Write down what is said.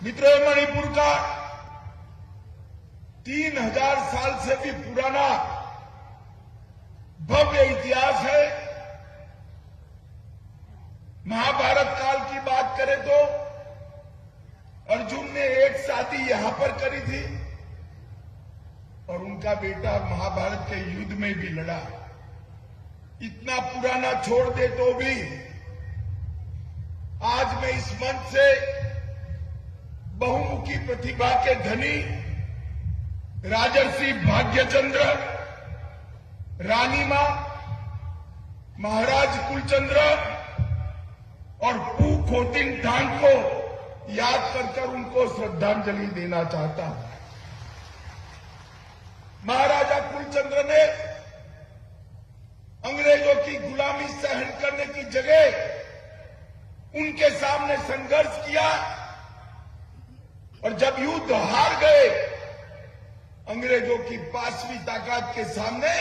मित्रों, मणिपुर का 3000 साल से भी पुराना भव्य इतिहास है। महाभारत काल की बात करें तो अर्जुन ने एक शादी यहां पर करी थी और उनका बेटा महाभारत के युद्ध में भी लड़ा। इतना पुराना छोड़ दे तो भी आज मैं इस मंच से बहुमुखी प्रतिभा के धनी राजर्षि भाग्यचंद्र, रानी मां, महाराज कुलचंद्र और पू खोतिन ठांग को याद कर उनको श्रद्धांजलि देना चाहता हूं। महाराजा कुलचंद्र ने अंग्रेजों की गुलामी सहन करने की जगह उनके सामने संघर्ष किया और जब युद्ध हार गए, अंग्रेजों की 5वीं ताकत के सामने